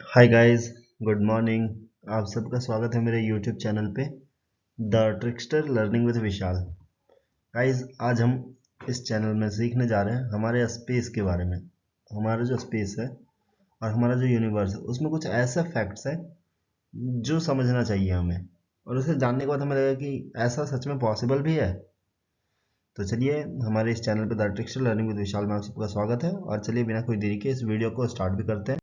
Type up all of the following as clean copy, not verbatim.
Hi guys, good morning. आप सबका स्वागत है मेरे यूट्यूब चैनल पे the trickster learning with Vishal. Guys, आज हम इस चैनल में सीखने जा रहे हैं हमारे स्पेस के बारे में। हमारा जो स्पेस है और हमारा जो यूनिवर्स है उसमें कुछ ऐसे फैक्ट्स है जो समझना चाहिए हमें, और उसे जानने के बाद हमें लगा कि ऐसा सच में पॉसिबल भी है। तो चलिए, हमारे इस चैनल पे द ट्रिक्स्टर लर्निंग विद विशाल में आप सबका स्वागत है। और चलिए, बिना कोई देरी के इस वीडियो को स्टार्ट भी करते हैं।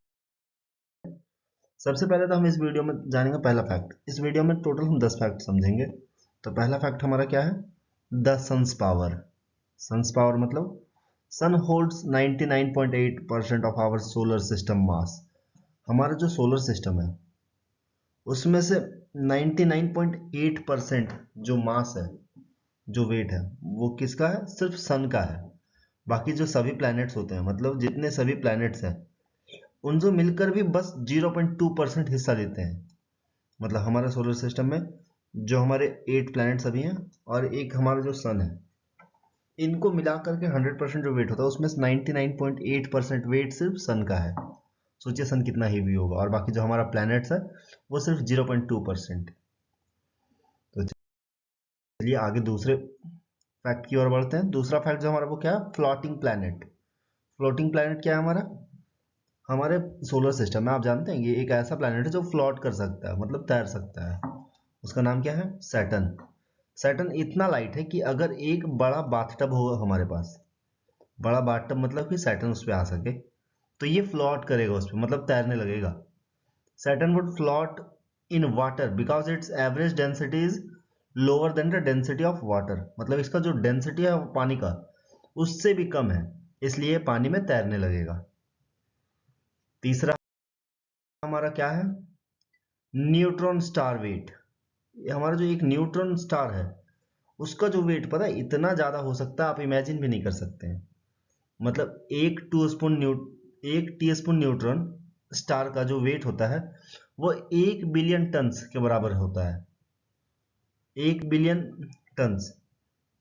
सबसे पहले तो हम इस वीडियो में जानेंगे पहला फैक्ट। इस वीडियो में टोटल हम 10 फैक्ट समझेंगे। तो पहला फैक्ट हमारा क्या है? The sun's power. Sun's power मतलब sun holds 99.8% of our solar system mass. हमारा जो सोलर सिस्टम है उसमें से 99.8% जो मास है, जो वेट है, वो किसका है? सिर्फ सन का है। बाकी जो सभी प्लैनेट्स होते हैं, मतलब जितने सभी प्लैनेट्स हैं, उनसे मिलकर भी बस 0.2% हिस्सा देते हैं। मतलब हमारा सोलर सिस्टम में जो हमारे 8 प्लैनेट्स अभी हैं और एक हमारा जो सन है, इनको मिलाकर के 100% जो वेट होता है उसमें से 99.8% वेट सिर्फ सन का है। सोचिए सन कितना हेवी होगा, और बाकी जो हमारा प्लैनेट्स है वो सिर्फ 0.2%। तो चलिए आगे दूसरे फैक्ट की ओर बढ़ते हैं। दूसरा फैक्ट जो हमारा वो क्या है? Floating planet. फ्लोटिंग प्लैनेट क्या है? हमारे सोलर सिस्टम में आप जानते हैं ये एक ऐसा प्लैनेट है जो फ्लोट कर सकता है, मतलब तैर सकता है। उसका नाम क्या है? सैटर्न। सैटर्न इतना लाइट है कि अगर एक बड़ा बाथटब होगा हमारे पास, बड़ा बाथटब मतलब कि सैटर्न उस पर आ सके, तो ये फ्लोट करेगा उस पर, मतलब तैरने लगेगा। Saturn would float in water because it's average density is lower than the density of water. मतलब इसका जो डेंसिटी है पानी का उससे भी कम है, इसलिए पानी में तैरने लगेगा। तीसरा हमारा क्या है? न्यूट्रॉन स्टार वेट। हमारा जो एक न्यूट्रॉन स्टार है उसका जो वेट पता है इतना ज्यादा हो सकता है, आप इमेजिन भी नहीं कर सकते हैं। मतलब एक टीस्पून न्यूट्रॉन स्टार का जो वेट होता है वो 1 बिलियन टन्स के बराबर होता है। 1 बिलियन टन्स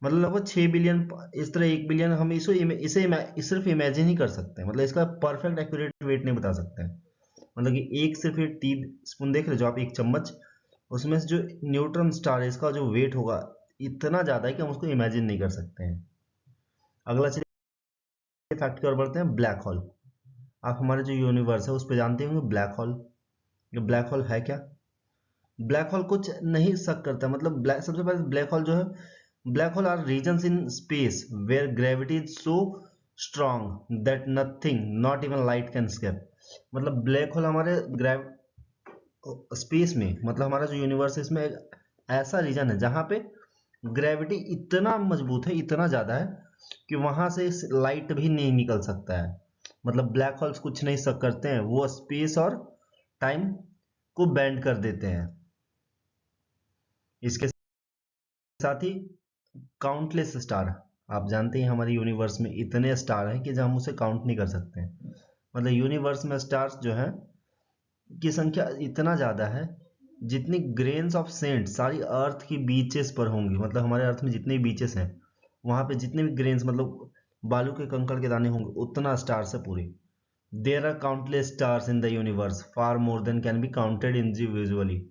मतलब लगभग 6 बिलियन। इस तरह 1 बिलियन हम इसे सिर्फ इमेजिन ही कर सकते हैं। मतलब इसका परफेक्ट एक्यूरेट वेट नहीं बता सकते हैं। मतलब कि एक सिर्फ एक टी स्पून देख रहे जो आप, एक चम्मच, उसमें से जो न्यूट्रॉन स्टार है इसका जो वेट होगा इतना ज्यादा है कि हम उसको इमेजिन नहीं कर सकते हैं। अगला चलिए फैक्ट की ओर बढ़ते हैं। Black hole. आप हमारे जो यूनिवर्स है उस पर जानते होंगे ब्लैक होल। ये ब्लैक होल है क्या? ब्लैक होल कुछ नहीं शक करता। मतलब ब्लैक, सबसे पहले ब्लैक होल जो है, black hole are regions in space where gravity is so strong that nothing not even light can escape. मतलब ब्लैक होल हमारे स्पेस में, मतलब हमारा जो यूनिवर्स है इसमें एक ऐसा रीजन है जहां पे ग्रेविटी इतना मजबूत है, इतना ज्यादा है कि वहां से लाइट भी नहीं निकल सकता है। मतलब ब्लैक होल्स कुछ नहीं सक करते हैं, वो स्पेस और टाइम को बेंड कर देते हैं। इसके साथ ही काउंटलेस स्टार। आप जानते हैं हमारे यूनिवर्स में इतने स्टार हैं कि हम उसे काउंट नहीं कर सकते हैं। मतलब यूनिवर्स में स्टार्स जो है की संख्या इतना ज्यादा है जितनी ग्रेन्स ऑफ सेंट सारी अर्थ की बीचेस पर होंगी। मतलब हमारे अर्थ में जितने बीचेस हैं वहां पे जितने भी ग्रेन्स, मतलब बालू के कंकड़ के दाने होंगे, उतना स्टार्स है पूरी। There are countless stars in the universe far more than can be counted individually.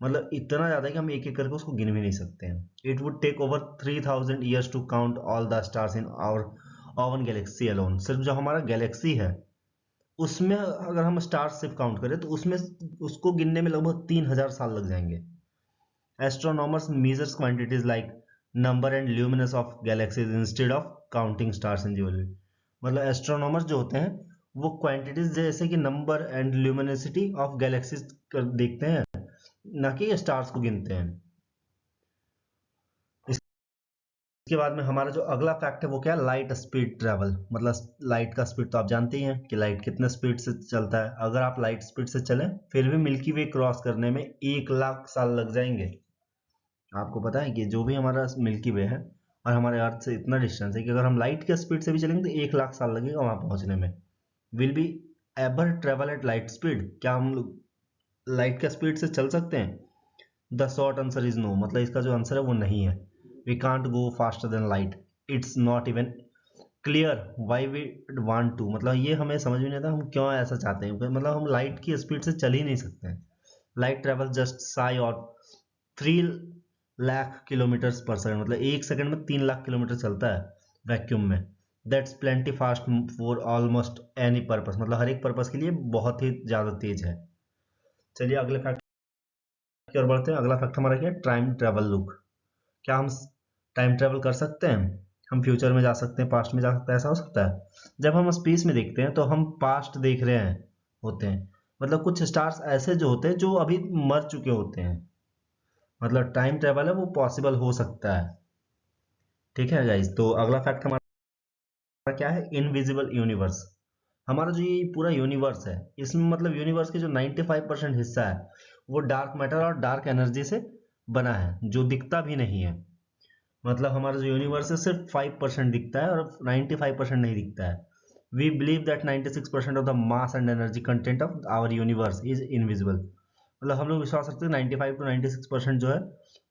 मतलब इतना ज्यादा है कि हम एक एक करके उसको गिन भी नहीं सकते हैं। It would take over 3000 years to count all the stars in our own galaxy alone. सिर्फ जो हमारा गैलेक्सी है उसमें अगर हम स्टार सिर्फ काउंट करें तो उसमें उसको गिनने में लगभग 3000 साल लग जाएंगे। Astronomers measures quantities like number and luminous of galaxies instead of counting stars individually. मतलब एस्ट्रोनॉमर्स जो होते हैं वो क्वांटिटीज जैसे कि नंबर एंड ल्यूमिनसिटी ऑफ गैलेक्सीज देखते हैं, ना कि स्टार्स को गिनते हैं। इसके बाद में हमारा जो अगला फैक्ट है वो क्या है? Light speed travel. मतलब लाइट का स्पीड तो आप जानते ही हैं कि लाइट कितने स्पीड से चलता है। अगर आप लाइट स्पीड से चलें फिर भी मिल्की वे क्रॉस करने में 1 लाख साल लग जाएंगे। आपको पता है कि जो भी हमारा मिल्की वे है और हमारे अर्थ से इतना डिस्टेंस है कि अगर हम लाइट के स्पीड से भी चलेंगे तो 1 लाख साल लगेगा वहां पहुंचने में। Will be ever travel eight light speed. क्या हम लोग लाइट के स्पीड से चल सकते हैं? The short answer is no. मतलब इसका जो आंसर है वो नहीं है। We can't go faster than light. It's not even clear why we want to, मतलब ये हमें समझ में नहीं आता हम क्यों ऐसा चाहते हैं, मतलब हम लाइट की स्पीड से चल ही नहीं सकते हैं। लाइट ट्रेवल जस्ट साई और 3 लाख किलोमीटर पर सेकंड, मतलब 1 सेकंड में 3 लाख किलोमीटर चलता है वैक्यूम में। That's plenty fast for almost any purpose, मतलब हर एक पर्पस के लिए बहुत ही ज़्यादा तेज है। चलिए अगले फैक्ट की ओर बढ़ते हैं। अगला फैक्ट हमारा क्या है, टाइम ट्रेवल लुक। क्या हम टाइम ट्रेवल कर सकते हैं? हम फ्यूचर में जा सकते हैं, पास्ट में जा सकते हैं, ऐसा हो सकता है? जब हम स्पेस में देखते हैं तो हम पास्ट देख रहे हैं होते हैं, मतलब कुछ स्टार्स ऐसे जो होते हैं जो अभी मर चुके होते हैं, मतलब टाइम ट्रेवल है वो पॉसिबल हो सकता है। ठीक है गाइज, तो अगला फैक्ट हमारा क्या है, इनविजिबल यूनिवर्स। हमारा जो ये पूरा यूनिवर्स है, इसमें मतलब यूनिवर्स के जो 95% हिस्सा है वो डार्क मैटर और डार्क एनर्जी से बना है, जो दिखता भी नहीं है। मतलब हमारा जो यूनिवर्स है सिर्फ 5% दिखता है और 95% नहीं दिखता है। We believe that 96% of the mass and energy content of our universe is invisible. मतलब हम लोग विश्वास रखते हैं 95 to 96% जो है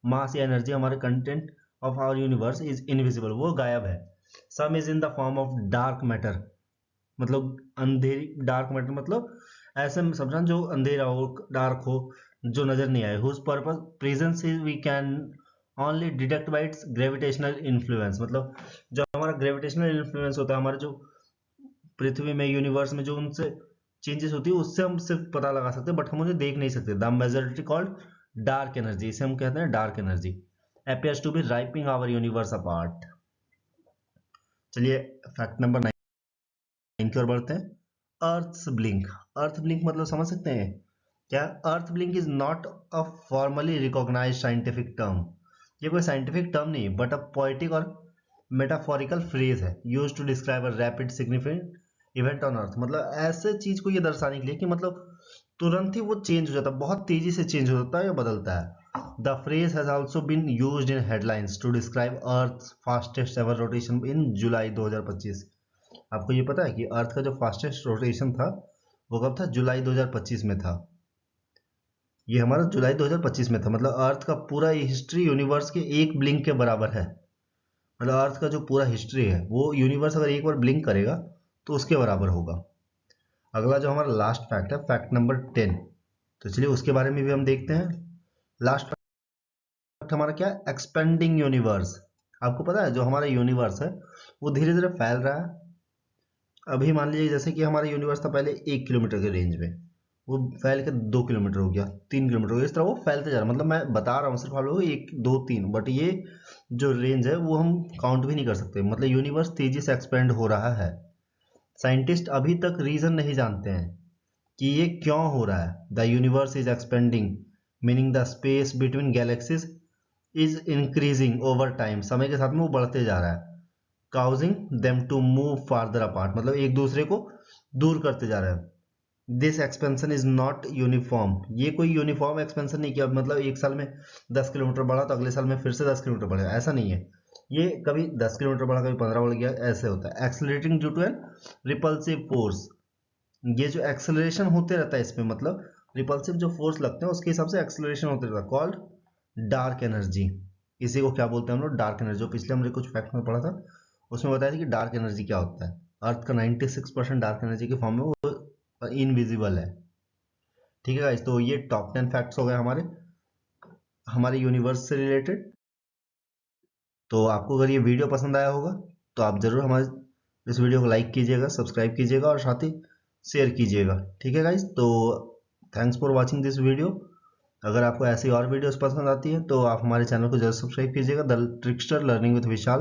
मास या एनर्जी हमारे content of our universe is invisible, वो गायब है। Some is in the form of dark matter, मतलब अंधेरी, डार्क मैटर मतलब ऐसे समझना जो अंधेरा हो, डार्क हो, जो नजर नहीं आए, whose purpose presence is we can only detect by its gravitational influence. मतलब जो हमारा ग्रेविटेशनल इन्फ्लुएंस होता है हमारे जो पृथ्वी में, यूनिवर्स में जो उनसे चेंजेस होती है उससे हम सिर्फ पता लगा सकते हैं, बट हम उन्हें देख नहीं सकते। The majority called dark energy, इसे हम कहते हैं dark energy, appears to be ripping our universe apart। चलिए फैक्ट नंबर 9 की ओर बढ़ते हैं। अर्थ ब्लिंक। अर्थ ब्लिंक मतलब समझ सकते हैं क्या? Earth blink is not a formally recognised scientific term. ये कोई साइंटिफिक टर्म नहीं बट अ पोएटिक और मेटाफोरिकल फ्रेज है used to describe a rapid significant event on Earth. मतलब ऐसे चीज को ये दर्शाने के लिए कि मतलब तुरंत ही वो चेंज हो जाता है, बहुत तेजी से चेंज हो जाता है या बदलता है। The phrase has also been used in headlines to describe Earth fastest ever rotation in July 2025। आपको ये पता है कि अर्थ का जो फास्टेस्ट रोटेशन था वो कब था? जुलाई 2025 में था। ये हमारा जुलाई 2025 में था, मतलब अर्थ का पूरा हिस्ट्री यूनिवर्स के एक ब्लिंक के बराबर है। मतलब अर्थ का जो पूरा हिस्ट्री है वो यूनिवर्स अगर एक बार ब्लिंक करेगा तो उसके बराबर होगा। अगला जो हमारा लास्ट फैक्ट है, फैक्ट नंबर 10, तो चलिए उसके बारे में भी हम देखते हैं। लास्ट फैक्ट हमारा क्या है, एक्सपेंडिंग यूनिवर्स। आपको पता है जो हमारा यूनिवर्स है वो धीरे धीरे फैल रहा है। अभी मान लीजिए जैसे कि हमारा यूनिवर्स था पहले 1 किलोमीटर के रेंज में, वो फैल के 2 किलोमीटर हो गया, 3 किलोमीटर हो गया, इस तरह वो फैलते जा रहा है। मतलब मैं बता रहा हूँ सिर्फ आप लोगों को 1 2 3, बट ये जो रेंज है वो हम काउंट भी नहीं कर सकते। मतलब यूनिवर्स तेजी से एक्सपेंड हो रहा है। साइंटिस्ट अभी तक रीजन नहीं जानते हैं कि ये क्यों हो रहा है। The universe is expanding meaning the space between galaxies is increasing over time, समय के साथ में वो बढ़ते जा रहा है। Causing them to move farther apart, मतलब एक दूसरे को दूर करते जा रहे हैं। This expansion is not uniform, ये कोई यूनिफॉर्म एक्सपेंशन नहीं किया, मतलब एक साल में 10 किलोमीटर बढ़ा तो अगले साल में फिर से 10 किलोमीटर बढ़ेगा, ऐसा नहीं है। ये कभी 10 किलोमीटर बढ़ा, कभी 15 बढ़ गया, ऐसे होता है। Accelerating due to an repulsive force, ये जो एक्सेलरेशन होते रहता है इसमें, मतलब रिपल्सिव जो फोर्स लगते हैं उसके हिसाब से एक्सेलरेशन होते रहता है, कॉल्ड डार्क एनर्जी। इसी को क्या बोलते हैं हम लोग? Dark energy. जो पिछले हमने कुछ फैक्ट में पढ़ा था उसमें बताया था कि डार्क एनर्जी क्या होता है। अर्थ का 96% डार्क एनर्जी के फॉर्म में वो इनविजिबल है। ठीक है गाइस, तो ये टॉप 10 फैक्ट्स हो गए हमारे यूनिवर्स से रिलेटेड। तो आपको अगर ये वीडियो पसंद आया होगा तो आप जरूर हमारे इस वीडियो को लाइक कीजिएगा, सब्सक्राइब कीजिएगा और साथ ही शेयर कीजिएगा। ठीक है गाइस, तो thanks for watching this video. अगर आपको ऐसी और वीडियोस पसंद आती हैं तो आप हमारे चैनल को जरूर सब्सक्राइब कीजिएगा, द ट्रिक्स्टर लर्निंग विद विशाल,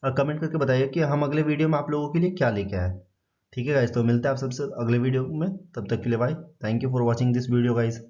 और कमेंट करके बताइए कि हम अगले वीडियो में आप लोगों के लिए क्या लेके आए। ठीक है गाइस, तो मिलते हैं आप सबसे अगले वीडियो में, तब तक के लिए bye. Thank you for watching this video guys.